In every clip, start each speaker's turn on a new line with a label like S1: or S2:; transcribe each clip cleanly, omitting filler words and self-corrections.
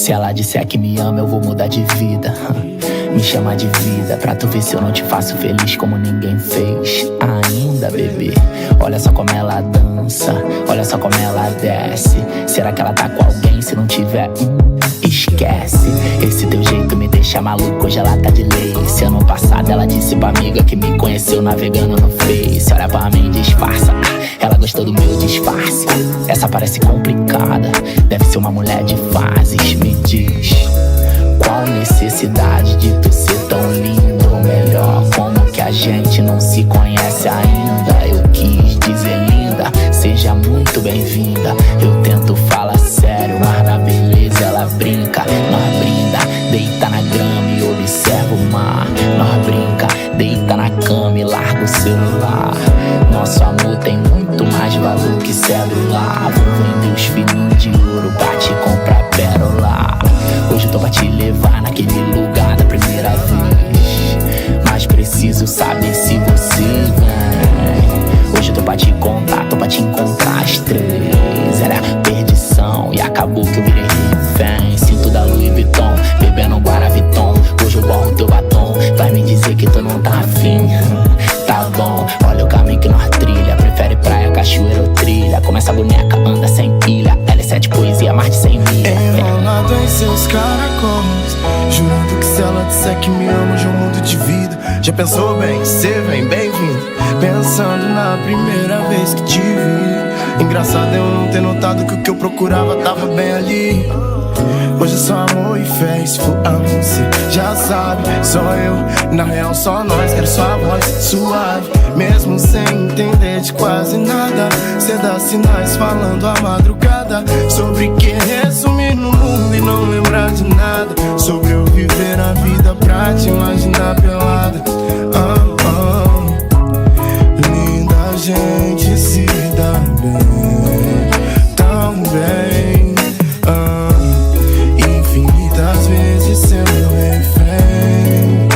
S1: Se ela disser que me ama, eu vou mudar de vida. Me chama de vida pra tu ver se eu não te faço feliz como ninguém fez ainda, bebê. Olha só como ela dança, olha só como ela desce. Será que ela tá com alguém? Se não tiver, esquece. Esse teu jeito me deixa maluco, hoje ela tá de lace. Ano passado ela disse pra amiga que me conheceu navegando no Face. Olha pra mim, disfarça, ela gostou do meu disfarce. Essa parece complicada, deve ser uma mulher de fases. Me diz, qual necessidade de tu ser tão lindo? Ou melhor, como que a gente não se conhece ainda? Eu quis dizer linda, seja muito bem-vinda. Eu tento falar sério, mas na beleza ela brinca. Nós brinda, deita na grama e observa o mar. Nós brinca, deita na cama e larga o celular. Nosso amor tem muito mais valor que celular. Vou vender os fininhos de ouro pra te comprar pérola. Hoje eu tô pra te levar naquele lugar da primeira vez, mas preciso saber se você vem. Hoje eu tô pra te contar, tô pra te encontrar às 3. Era perdição e acabou que eu virei refém. Cinto da Louis Vuitton, bebendo Guaraviton. Hoje eu borro teu batom, vai me dizer que tu não tá afim. Tá bom, olha o caminho que nós trilha. Prefere praia, cachoeira ou trilha. Como essa boneca anda sem pilha. L7 poesia, mais de 100 milha.
S2: Enrolado em seus caracóis, jurando que se ela disser que me ama, hoje eu mudo de vida. Já pensou bem, cê vem, bem-vindo. Pensando na primeira vez que te vi. Engraçado eu não ter notado que o que eu procurava tava bem ali. Hoje é só amor e fé, se for a você já sabe, só eu, na real só nós. Quero sua voz suave, mesmo sem entender de quase nada. Cê dá sinais falando a madrugada sobre que resumir no mundo e não lembrar de nada. Sobre eu viver a vida pra te imaginar pelada. Linda, a gente se dá bem, tão bem. Infinitas vezes ser meu refém,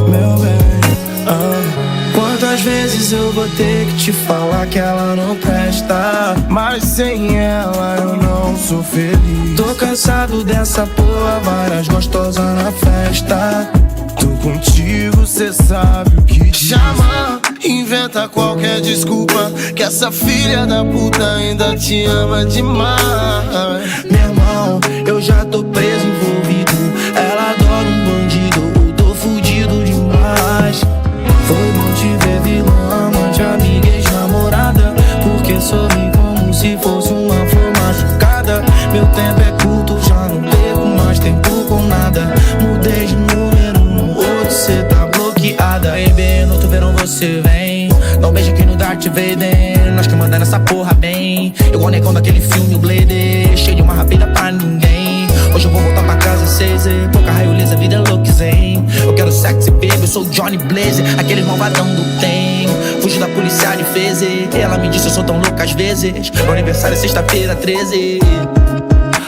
S2: meu bem. Quantas vezes eu vou ter que te falar que ela não presta, mas sem ela eu não sou feliz. Tô cansado dessa porra, várias gostosas na festa. Tô contigo, cê sabe o que chama. Inventa qualquer desculpa, que essa filha da puta ainda te ama demais. Meu irmão, eu já tô preso, envolvido. Ela adora um bandido, eu tô fudido demais. Foi bom te ver vilã, amante, amiga, ex-namorada. Porque sorri como se fosse uma flor machucada. Meu tempo é curto, já não perco mais tempo com nada. Mudei de número, no outro cê tá bloqueada. Baby, no outro verão você vem, dá um beijo aqui no Darth Vader. Nós que manda nessa porra bem, igual o negão daquele filme, o Blader. Cheio de uma rapida pra ninguém. Hoje eu vou voltar pra casa 6, pouca raio lisa, vida é louca, zen. Eu quero sexy, baby, eu sou o Johnny Blaze, aquele malvadão do tem. Fugi da polícia de fez. Ela me disse eu sou tão louca às vezes. Meu aniversário é sexta-feira 13.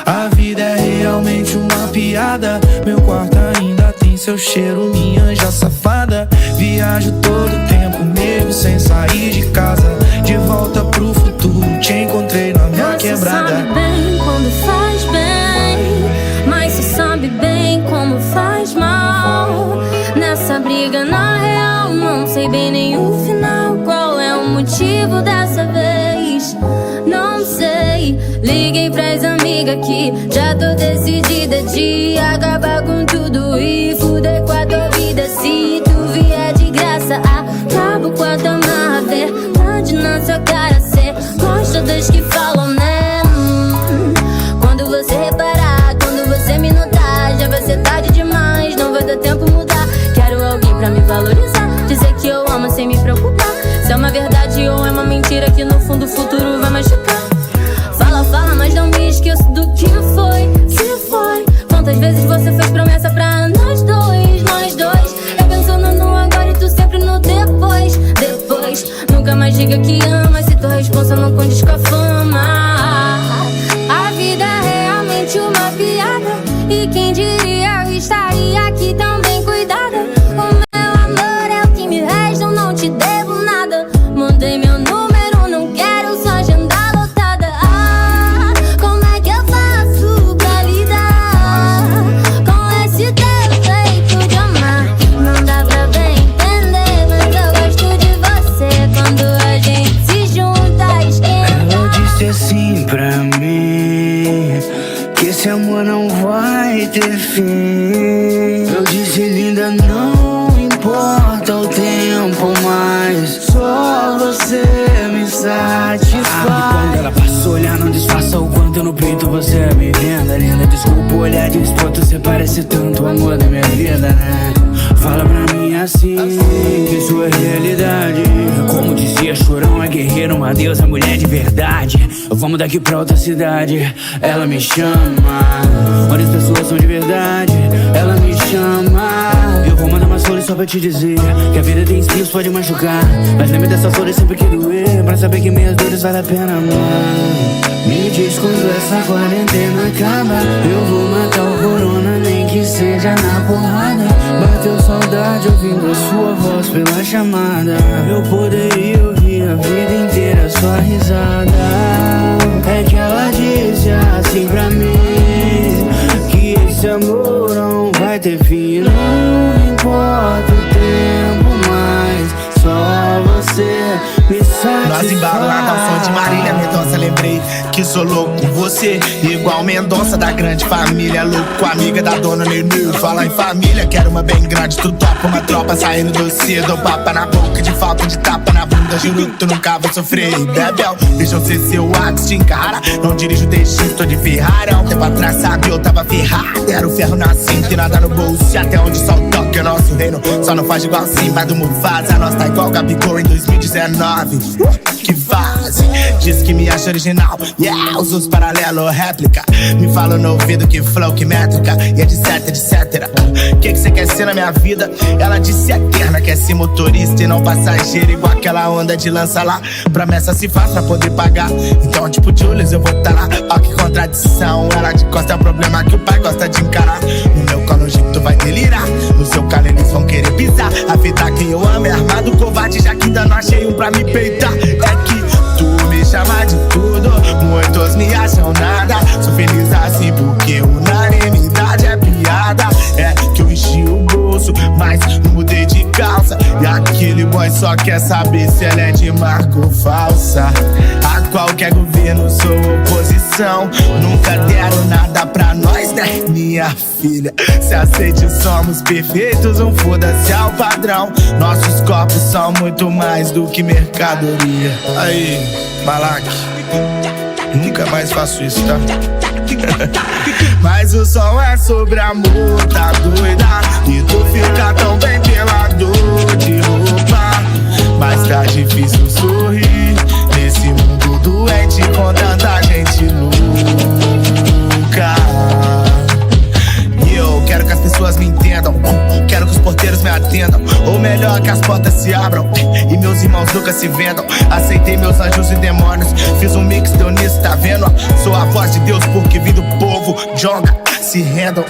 S2: A vida é realmente uma piada. Meu quarto ainda tem seu cheiro, minha anja safada. Viajo todo tempo mesmo sem sair de casa. De volta pro futuro, te encontrei na minha quebrada.
S3: Você sabe bem quando faz bem, mas você sabe bem como faz mal. Nessa briga na real, não sei bem nem o final. Qual é o motivo dessa vez? Não sei. Liguei pras amigas que já tô decidida de acabar com tudo e fuder com a tua vida. Se tu vier de graça, acabo com a tua marra. Verdade na sua cara, cê gosta das que falam, né? Quando você reparar, quando você me notar, já vai ser tarde demais, não vai dar tempo mudar. Quero alguém pra me valorizar, dizer que eu amo sem me preocupar. Se é uma verdade ou é uma mentira que no fundo o futuro vai machucar. Fala, fala, mas não me esqueço do que foi, se foi. Quantas vezes você fez promessa pra nós dois, nós dois. Eu pensando no agora e tu sempre no depois, depois. Nunca mais diga que ama, se tua responsa não condiz com a fama. A vida é realmente uma piada, e quem diria eu estaria aqui tão bem cuidada. O meu amor é o que me resta, eu não te devo nada. Mudei meu número, não quero só agenda lotada. Como é que eu faço pra lidar?
S2: pra mim que esse amor não vai ter fim. Eu disse, linda, não importa o tempo mais, só você me satisfaz. Quando ela passa a olhar, não disfarça o quanto no peito você é bem-vinda. Linda, desculpa o olhar disposto, você parece tanto o amor da minha vida, né? Fala pra mim assim, que isso é realidade. Como dizia Chorão, é guerreiro, uma deusa, mulher de verdade. Vamos daqui pra outra cidade, ela me chama. Onde as pessoas são de verdade, ela me chama. Eu vou mandar umas flores só pra te dizer que a vida tem espinhos, pode machucar, mas lembre dessas flores sempre que doer, pra saber que minhas dores vale a pena, mano. Me diz quando essa quarentena acaba, eu vou matar o corona, nem que seja na porrada. Bateu saudade ouvindo a sua voz pela chamada. Eu poderia ouvir a vida inteira sua risada. É que ela disse assim pra mim que esse amor não vai ter fim. Não importa o tempo mais, só você me satisfaz.
S4: Nós embalamos ao som de Marília Mendonça, lembrei que sou louco com você, igual Mendonça da grande família. Louco com a amiga da dona Nenê. Fala em família, quero uma bem grande. Tu topa uma tropa saindo do cedo. Dou papa na boca de falta de tapa na bunda. Juro que tu nunca vai sofrer, Bebel. Deixa eu ser seu ato, te encara. Não dirijo DX, tô de Ferrari. Há um tempo atrás, sabe, eu tava ferrado. Era o ferro na cinta e nada no bolso. E até onde só o toque é o nosso reino. Só não faz igual assim, mas do Mufasa. Nós tá igual Gabigol em 2019. Que fase, diz que me acha original. Yeah, os outros paralelo, réplica. Me fala no ouvido que flow, que métrica. E etc, etc. Que cê quer ser na minha vida? Ela disse eterna, quer ser motorista e não passageiro. Igual aquela onda de lança lá. Promessa se faz pra poder pagar. Então tipo Julius eu vou tá lá. Ó que contradição, ela de costa é o problema que o pai gosta de encarar. No meu colo tu vai delirar, no seu calo eles vão querer pisar. Afetar quem eu amo é armado, covarde, já que ainda não achei um pra me peitar. É que tu me chama de tudo, muitos me acham nada. Sou feliz assim porque unanimidade é piada. É que eu enchi o bolso, mas não mudei de calça. E aquele boy só quer saber se ela é de marca ou falsa. A qualquer governo sou oposição. Nunca deram nada pra nós, né, minha filha? Se aceite, somos perfeitos, um foda-se ao padrão. Nossos corpos são muito mais do que mercadoria.
S5: Aí, Malak, nunca mais faço isso, tá?
S4: Mas o som é sobre amor, tá doida? E tu fica tão bem pela dor de roupa. Mas tá difícil sorrir nesse mundo doente com tanta gente louca. E eu quero que as pessoas me entendam, quero que os porteiros me atendam, ou melhor, que as portas se abram e meus irmãos nunca se vendam. Aceitei meus anjos e demônios, fiz um mix, deu nisso, tá vendo? Sou a voz de Deus porque vim do povo, jonga, se rendam.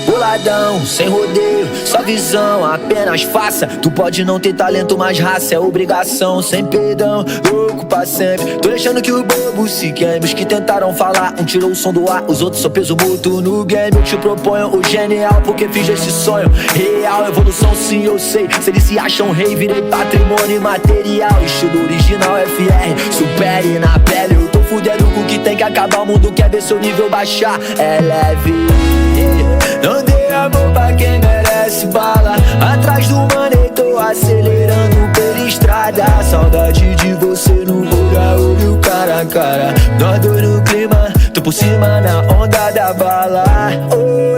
S1: Boladão, sem rodeio, só visão, apenas faça. Tu pode não ter talento, mas raça é obrigação. Sem perdão, louco pra sempre. Tô deixando que os bobos se queimem. Os que tentaram falar, um tirou o som do ar, os outros só peso mútuo no game. Eu te proponho o genial, porque fiz esse sonho real. Evolução sim, eu sei. Se eles se acham rei, virei patrimônio imaterial. Estilo original FR, supere na pele. Eu tô fudendo com o que tem que acabar. O mundo quer ver seu nível baixar. É leve, não dê amor pra quem merece bala. Atrás do mané tô acelerando pela estrada. Saudade de você no olho, olho cara a cara. Nós dois no clima, tô por cima na onda da bala.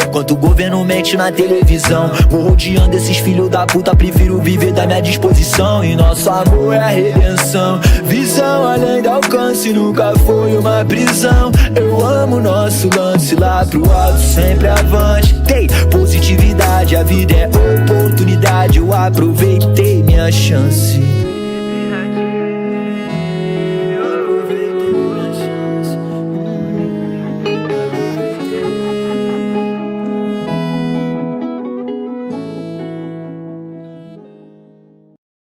S1: Enquanto o governo mente na televisão, vou rodeando esses filhos da puta. Prefiro viver da minha disposição. E nosso amor é a redenção. Visão além do alcance, nunca foi uma prisão. Eu amo nosso lance lá pro alto, sempre avante. Tem positividade, a vida é oportunidade. Eu aproveitei minha chance.